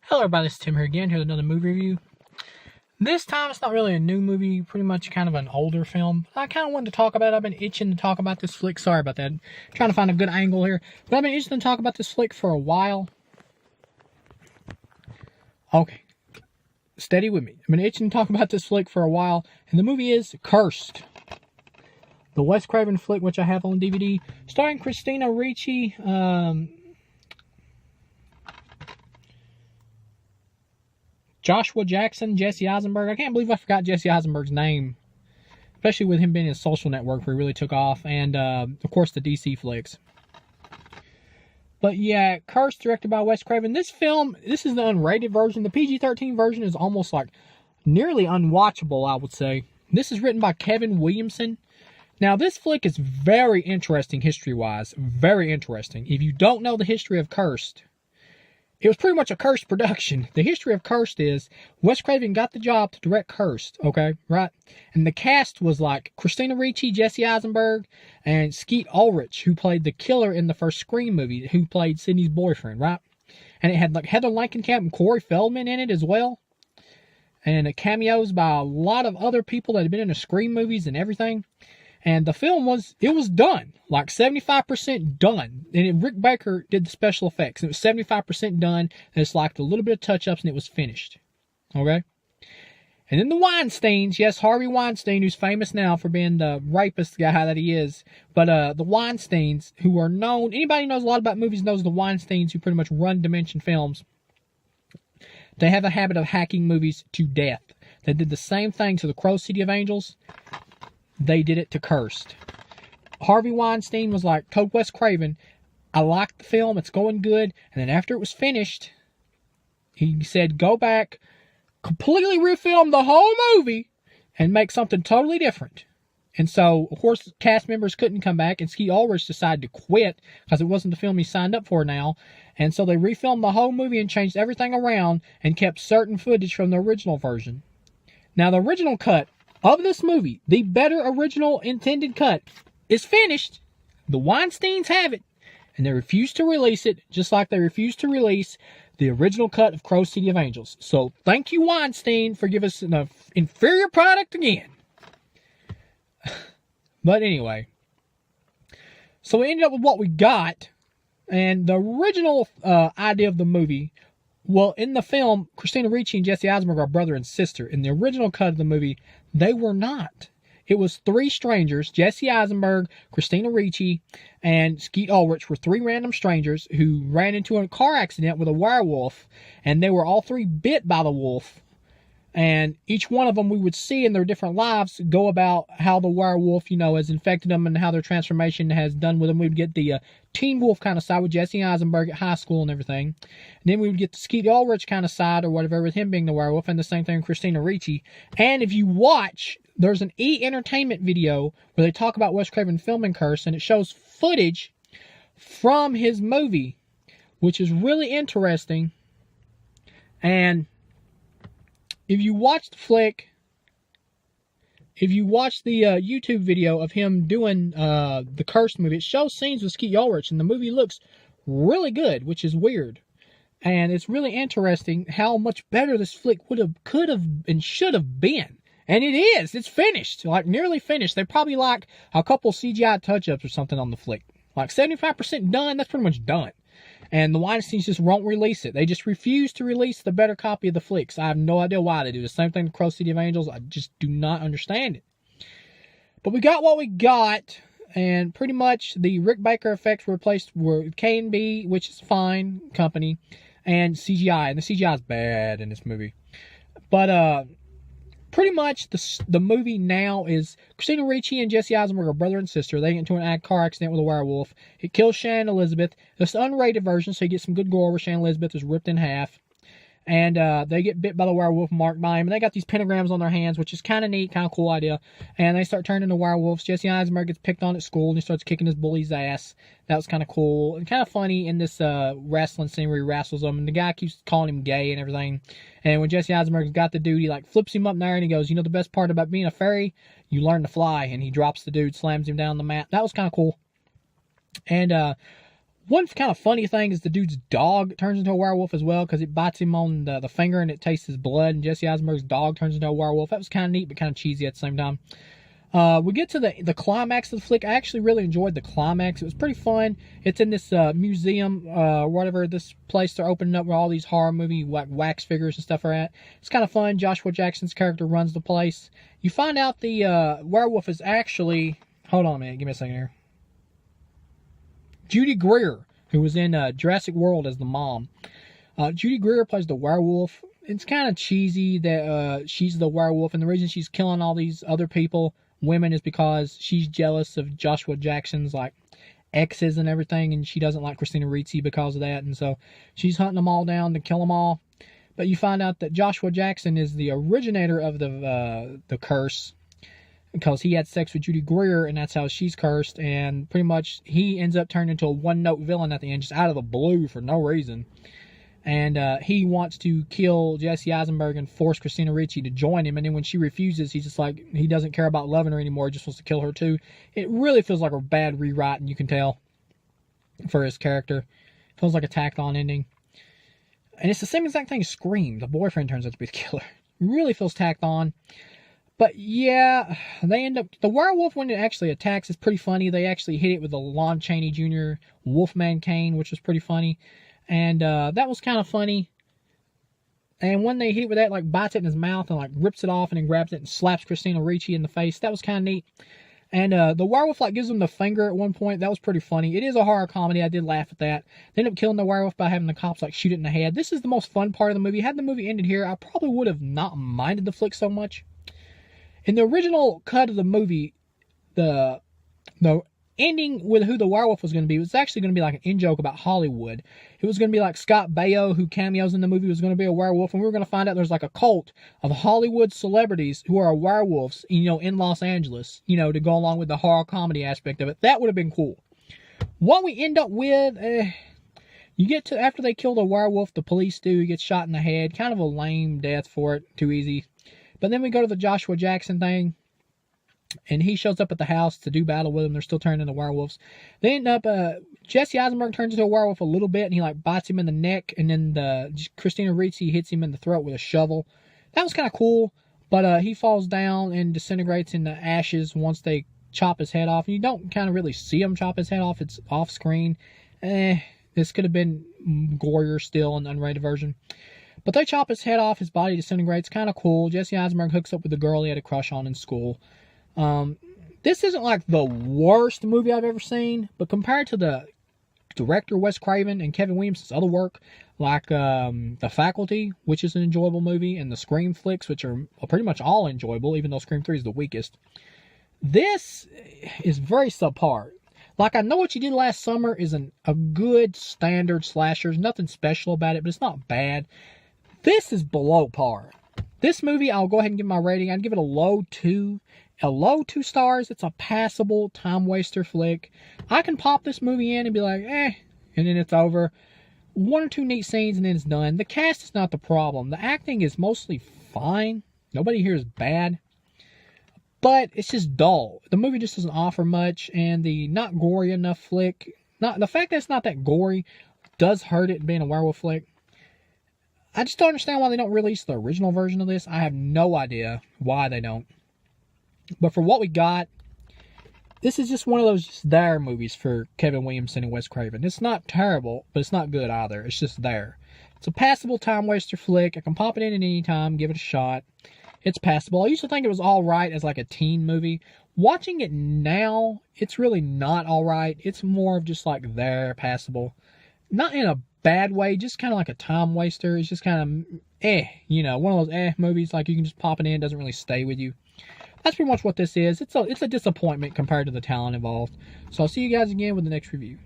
Hello everybody, it's Tim here again, here with another movie review. This time it's not really a new movie, pretty much kind of an older film. I kind of wanted to talk about it. I've been itching to talk about this flick. Sorry about that. I'm trying to find a good angle here. But I've been itching to talk about this flick for a while. Okay. Steady with me. I've been itching to talk about this flick for a while. And the movie is Cursed. The Wes Craven flick, which I have on DVD. Starring Christina Ricci, Joshua Jackson, Jesse Eisenberg. I can't believe I forgot Jesse Eisenberg's name. Especially with him being in Social Network where he really took off. And, of course, the DC flicks. But, yeah, Cursed, directed by Wes Craven. This film, this is the unrated version. The PG-13 version is almost like nearly unwatchable, I would say. This is written by Kevin Williamson. Now, this flick is very interesting history-wise. Very interesting. If you don't know the history of Cursed, it was pretty much a Cursed production. The history of Cursed is Wes Craven got the job to direct Cursed, okay, right? And the cast was like Christina Ricci, Jesse Eisenberg, and Skeet Ulrich, who played the killer in the first Scream movie, who played Sidney's boyfriend, right? And it had like Heather Langenkamp and Corey Feldman in it as well. And cameos by a lot of other people that had been in the Scream movies and everything. And the film was done. Like 75% done. And Rick Baker did the special effects. It was 75% done. And it's like a little bit of touch-ups and it was finished. Okay? And then the Weinsteins. Yes, Harvey Weinstein, who's famous now for being the rapist guy that he is. But the Weinsteins, who are known, anybody who knows a lot about movies knows the Weinsteins who pretty much run Dimension Films. They have a habit of hacking movies to death. They did the same thing to The Crow City of Angels. They did it to Cursed. Harvey Weinstein was like, told Wes Craven, I like the film, it's going good. And then after it was finished, he said, go back, completely refilm the whole movie, and make something totally different. And so, of course, cast members couldn't come back, and Skeet Ulrich decided to quit, because it wasn't the film he signed up for now. And so they refilmed the whole movie and changed everything around, and kept certain footage from the original version. Now, the original cut of this movie, the better original intended cut, is finished. The Weinsteins have it, and they refuse to release it, just like they refused to release the original cut of Crow City of Angels. So, thank you, Weinstein, for giving us an inferior product again. But anyway, so we ended up with what we got, and the original idea of the movie, well, in the film, Christina Ricci and Jesse Eisenberg are brother and sister. In the original cut of the movie, they were not. It was three strangers, Jesse Eisenberg, Christina Ricci, and Skeet Ulrich were three random strangers who ran into a car accident with a werewolf, and they were all three bit by the wolf. And each one of them we would see in their different lives go about how the werewolf, has infected them and how their transformation has done with them. We would get the Teen Wolf kind of side with Jesse Eisenberg at high school and everything. And then we would get the Skeet Ulrich kind of side or whatever with him being the werewolf, and the same thing with Christina Ricci. And if you watch, there's an E! Entertainment video where they talk about Wes Craven filming Curse, and it shows footage from his movie, which is really interesting. And if you watch the flick, if you watch the YouTube video of him doing the Cursed movie, it shows scenes with Skeet Ulrich, and the movie looks really good, which is weird. And it's really interesting how much better this flick could have, and should have been. And it is. It's finished. Like, nearly finished. They probably like a couple CGI touch-ups or something on the flick. Like, 75% done. That's pretty much done. And the Weinsteins just won't release it. They just refuse to release the better copy of the flicks. I have no idea why they do the same thing to Crow City of Angels. I just do not understand it. But we got what we got. And pretty much the Rick Baker effects were replaced with K&B, which is fine company, and CGI. And the CGI is bad in this movie. But pretty much the movie now is Christina Ricci and Jesse Eisenberg are brother and sister. They get into an car accident with a werewolf. It kills Shannon Elizabeth. It's the unrated version, so you get some good gore where Shannon Elizabeth is ripped in half. And they get bit by the werewolf, marked by him. And they got these pentagrams on their hands, which is kind of neat, kind of cool idea. And they start turning into werewolves. Jesse Eisenberg gets picked on at school, and he starts kicking his bully's ass. That was kind of cool. And kind of funny in this wrestling scene where he wrestles them. And the guy keeps calling him gay and everything. And when Jesse Eisenberg's got the dude, he like flips him up in there, and he goes, the best part about being a fairy? You learn to fly. And he drops the dude, slams him down the mat. That was kind of cool. And One kind of funny thing is the dude's dog turns into a werewolf as well, because it bites him on the finger and it tastes his blood, and Jesse Eisenberg's dog turns into a werewolf. That was kind of neat, but kind of cheesy at the same time. We get to the climax of the flick. I actually really enjoyed the climax. It was pretty fun. It's in this museum, whatever, this place they're opening up where all these horror movie wax figures and stuff are at. It's kind of fun. Joshua Jackson's character runs the place. You find out the werewolf is actually... Hold on a minute. Give me a second here. Judy Greer, who was in Jurassic World as the mom. Judy Greer plays the werewolf. It's kind of cheesy that she's the werewolf, and the reason she's killing all these other people, women, is because she's jealous of Joshua Jackson's like exes and everything, and she doesn't like Christina Ricci because of that, and so she's hunting them all down to kill them all. But you find out that Joshua Jackson is the originator of the curse, because he had sex with Judy Greer, and that's how she's cursed, and pretty much he ends up turning into a one-note villain at the end, just out of the blue for no reason. And he wants to kill Jesse Eisenberg and force Christina Ricci to join him, and then when she refuses, he's just like, he doesn't care about loving her anymore, he just wants to kill her too. It really feels like a bad rewrite, and you can tell, for his character. It feels like a tacked-on ending. And it's the same exact thing as Scream. The boyfriend turns out to be the killer. It really feels tacked on. But yeah, they end up... The werewolf, when it actually attacks, is pretty funny. They actually hit it with a Lon Chaney Jr. Wolfman cane, which was pretty funny. And that was kind of funny. And when they hit it with that, like, bites it in his mouth and, like, rips it off and then grabs it and slaps Christina Ricci in the face. That was kind of neat. And the werewolf, like, gives him the finger at one point. That was pretty funny. It is a horror comedy. I did laugh at that. They end up killing the werewolf by having the cops, like, shoot it in the head. This is the most fun part of the movie. Had the movie ended here, I probably would have not minded the flick so much. In the original cut of the movie, the ending with who the werewolf was going to be was actually going to be like an in-joke about Hollywood. It was going to be like Scott Baio, who cameos in the movie, was going to be a werewolf, and we were going to find out there's like a cult of Hollywood celebrities who are werewolves, you know, in Los Angeles, you know, to go along with the horror comedy aspect of it. That would have been cool. What we end up with, you get to, after they kill the werewolf, the police do, he gets shot in the head. Kind of a lame death for it, too easy. But then we go to the Joshua Jackson thing, and he shows up at the house to do battle with them. They're still turning into werewolves. They end up, Jesse Eisenberg turns into a werewolf a little bit, and he like bites him in the neck, and then Christina Ricci hits him in the throat with a shovel. That was kind of cool, but he falls down and disintegrates into ashes once they chop his head off. And you don't kind of really see him chop his head off. It's off screen. This could have been gorier still in the unrated version. But they chop his head off, his body disintegrates, kind of cool. Jesse Eisenberg hooks up with the girl he had a crush on in school. This isn't like the worst movie I've ever seen, but compared to the director Wes Craven and Kevin Williamson's other work, like The Faculty, which is an enjoyable movie, and the Scream flicks, which are pretty much all enjoyable, even though Scream 3 is the weakest, this is very subpar. Like, I Know What You Did Last Summer is a good standard slasher. There's nothing special about it, but it's not bad. This is below par. This movie, I'll go ahead and give my rating. I'd give it a low 2. A low 2 stars. It's a passable time waster flick. I can pop this movie in and be like, and then it's over. 1 or 2 neat scenes and then it's done. The cast is not the problem. The acting is mostly fine. Nobody here is bad. But it's just dull. The movie just doesn't offer much, and the not gory enough flick, the fact that it's not that gory does hurt it being a werewolf flick. I just don't understand why they don't release the original version of this. I have no idea why they don't. But for what we got, this is just one of those just there movies for Kevin Williamson and Wes Craven. It's not terrible, but it's not good either. It's just there. It's a passable time waster flick. I can pop it in at any time, give it a shot. It's passable. I used to think it was alright as like a teen movie. Watching it now, it's really not alright. It's more of just like there, passable. Not in a bad way, just kind of like a time waster. It's just kind of you know, one of those movies, like you can just pop it in, doesn't really stay with you. That's pretty much what this is. It's a disappointment compared to the talent involved. So I'll see you guys again with the next review.